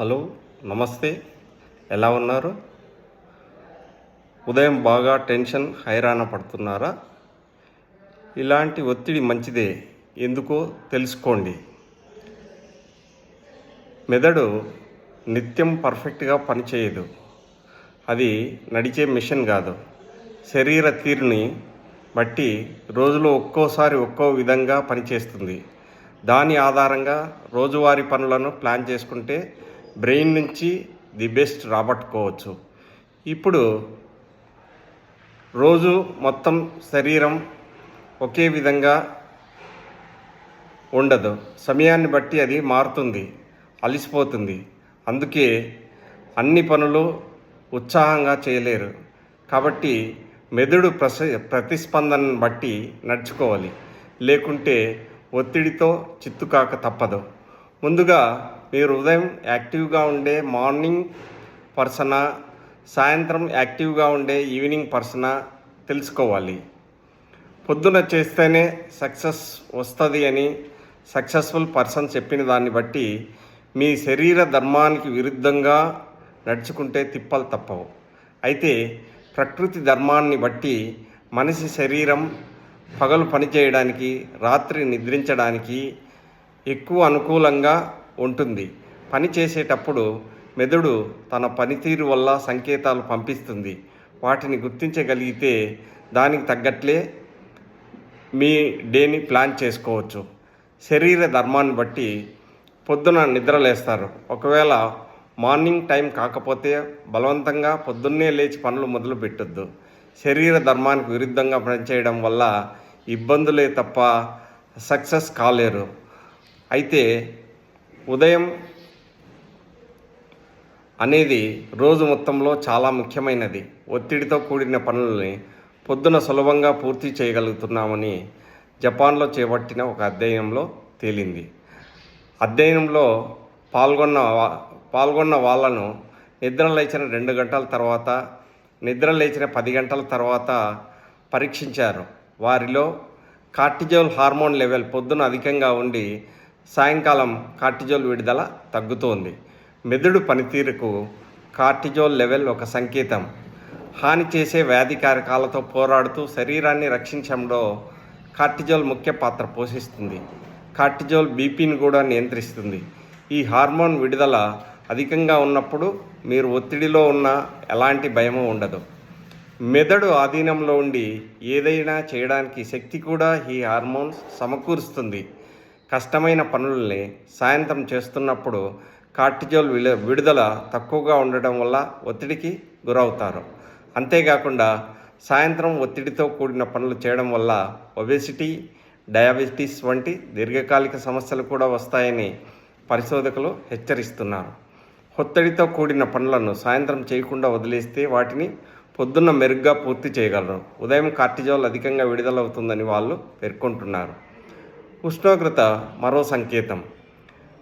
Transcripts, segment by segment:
Hello, నమస్తే. ఎలా ఉన్నారు? ఉదయం బాగా టెన్షన్ హైరాణ పడుతున్నారా? ఇలాంటి ఒత్తిడి మంచిదే, ఎందుకో తెలుసుకోండి. మెదడు నిత్యం పర్ఫెక్ట్గా పనిచేయదు. అది నడిచే మిషన్ కాదు. శరీర తీరుని బట్టి రోజులో ఒక్కోసారి ఒక్కో విధంగా పనిచేస్తుంది. దాని ఆధారంగా రోజువారీ పనులను ప్లాన్ చేసుకుంటే బ్రెయిన్ నుంచి ది బెస్ట్ రాబట్టుకోవచ్చు. ఇప్పుడు రోజు మొత్తం శరీరం ఒకే విధంగా ఉండదు. సమయాన్ని బట్టి అది మారుతుంది, అలసిపోతుంది. అందుకే అన్ని పనులు ఉత్సాహంగా చేయలేరు. కాబట్టి మెదడు ప్రతిస్పందనను బట్టి నడుచుకోవాలి. లేకుంటే ఒత్తిడితో చిత్తుకాక తప్పదు. ముందుగా మీరు ఉదయం యాక్టివ్గా ఉండే మార్నింగ్ పర్సనా, సాయంత్రం యాక్టివ్గా ఉండే ఈవినింగ్ పర్సనా తెలుసుకోవాలి. పొద్దున చేస్తేనే సక్సెస్ వస్తుంది అని సక్సెస్ఫుల్ పర్సన్ చెప్పిన దాన్ని బట్టి మీ శరీర ధర్మానికి విరుద్ధంగా నడుచుకుంటే తిప్పలు తప్పవు. అయితే ప్రకృతి ధర్మాన్ని బట్టి మనిషి శరీరం పగలు పనిచేయడానికి, రాత్రి నిద్రించడానికి ఎక్కువ అనుకూలంగా ఉంటుంది. పని చేసేటప్పుడు మెదడు తన పనితీరు వల్ల సంకేతాలు పంపిస్తుంది. వాటిని గుర్తించగలిగితే దానికి తగ్గట్లే మీ డేని ప్లాన్ చేసుకోవచ్చు. శరీర ధర్మాన్ని బట్టి పొద్దున నిద్రలేస్తారు. ఒకవేళ మార్నింగ్ టైం కాకపోతే బలవంతంగా పొద్దున్నే లేచి పనులు మొదలు పెట్టొద్దు. శరీర ధర్మానికి విరుద్ధంగా పనిచేయడం వల్ల ఇబ్బందులే తప్ప సక్సెస్ కాలేరు. అయితే ఉదయం అనేది రోజు మొత్తంలో చాలా ముఖ్యమైనది. ఒత్తిడితో కూడిన పనులని పొద్దున సులభంగా పూర్తి చేయగలుగుతున్నామని జపాన్లో చేపట్టిన ఒక అధ్యయనంలో తేలింది. అధ్యయనంలో పాల్గొన్న వాళ్ళను నిద్ర లేచిన 2 గంటల తర్వాత, నిద్ర లేచిన 10 గంటల తర్వాత పరీక్షించారు. వారిలో కార్టిజోల్ హార్మోన్ లెవెల్ పొద్దున అధికంగా ఉండి సాయంకాలం కార్టిజోల్ విడుదల తగ్గుతోంది. మెదడు పనితీరుకు కార్టిజోల్ లెవెల్ ఒక సంకేతం. హాని చేసే వ్యాధి కారకాలతో పోరాడుతూ శరీరాన్ని రక్షించడంలో కార్టిజోల్ ముఖ్య పాత్ర పోషిస్తుంది. కార్టిజోల్ బీపీని కూడా నియంత్రిస్తుంది. ఈ హార్మోన్ విడుదల అధికంగా ఉన్నప్పుడు మీరు ఒత్తిడిలో ఉన్న ఎలాంటి భయమూ ఉండదు. మెదడు ఆధీనంలో ఉండి ఏదైనా చేయడానికి శక్తి కూడా ఈ హార్మోన్స్ సమకూరుస్తుంది. కష్టమైన పనుల్ని సాయంత్రం చేస్తున్నప్పుడు కార్టిజోల్ విడుదల తక్కువగా ఉండడం వల్ల ఒత్తిడికి గురవుతారు. అంతేకాకుండా సాయంత్రం ఒత్తిడితో కూడిన పనులు చేయడం వల్ల ఒబెసిటీ, డయాబెటీస్ వంటి దీర్ఘకాలిక సమస్యలు కూడా వస్తాయని పరిశోధకులు హెచ్చరిస్తున్నారు. ఒత్తిడితో కూడిన పనులను సాయంత్రం చేయకుండా వదిలేస్తే వాటిని పొద్దున్న మెరుగ్గా పూర్తి చేయగలరు. ఉదయం కార్టిజోల్ అధికంగా విడుదలవుతుందని వాళ్ళు పేర్కొంటున్నారు. ఉష్ణోగ్రత మరో సంకేతం.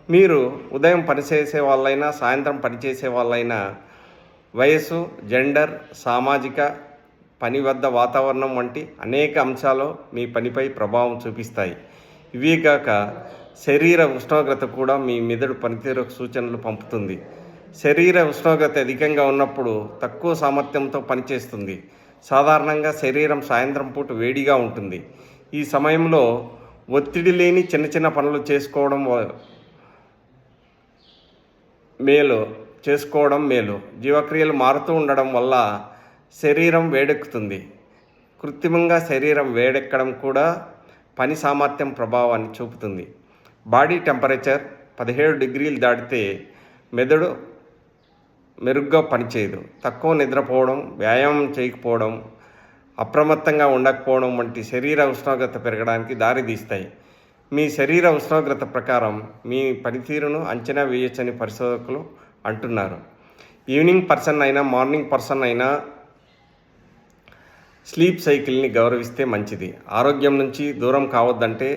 మీరు ఉదయం పనిచేసే వాళ్ళైనా, సాయంత్రం పనిచేసే వాళ్ళైనా వయసు, జెండర్, సామాజిక, పని వద్ద వాతావరణం వంటి అనేక అంశాలు మీ పనిపై ప్రభావం చూపిస్తాయి. ఇవే కాక శరీర ఉష్ణోగ్రత కూడా మీ మెదడు పనితీరుకు సూచనలు పంపుతుంది. శరీర ఉష్ణోగ్రత అధికంగా ఉన్నప్పుడు తక్కువ సామర్థ్యంతో పనిచేస్తుంది. సాధారణంగా శరీరం సాయంత్రం పూట వేడిగా ఉంటుంది. ఈ సమయంలో ఒత్తిడి లేని చిన్న చిన్న పనులు చేసుకోవడం మేలు. జీవక్రియలు మారుతూ ఉండడం వల్ల శరీరం వేడెక్కుతుంది. కృత్రిమంగా శరీరం వేడెక్కడం కూడా పని సామర్థ్యం ప్రభావాన్ని చూపుతుంది. బాడీ టెంపరేచర్ 17 డిగ్రీలు దాటితే మెదడు మెరుగ్గా పనిచేయదు. తక్కువ నిద్రపోవడం, వ్యాయామం చేయకపోవడం, అప్రమత్తంగా ఉండకపోవడం వంటి శరీర ఉష్ణోగ్రత పెరగడానికి దారితీస్తాయి. మీ శరీర ఉష్ణోగ్రత ప్రకారం మీ పనితీరును అంచనా వేయొచ్చని పరిశోధకులు అంటున్నారు. ఈవినింగ్ పర్సన్ అయినా, మార్నింగ్ పర్సన్ అయినా స్లీప్ సైకిల్ని గౌరవిస్తే మంచిది. ఆరోగ్యం నుంచి దూరం కావద్దంటే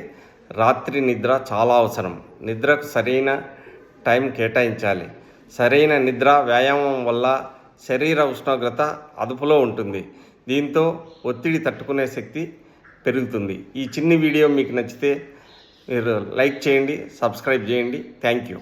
రాత్రి నిద్ర చాలా అవసరం. నిద్రకు సరైన టైం కేటాయించాలి. సరైన నిద్ర, వ్యాయామం వల్ల శరీర ఉష్ణోగ్రత అదుపులో ఉంటుంది. దీంతో ఒత్తిడి తట్టుకునే శక్తి పెరుగుతుంది. ఈ చిన్ని వీడియో మీకు నచ్చితే మీరు లైక్ చేయండి, సబ్స్క్రైబ్ చేయండి. Thank you.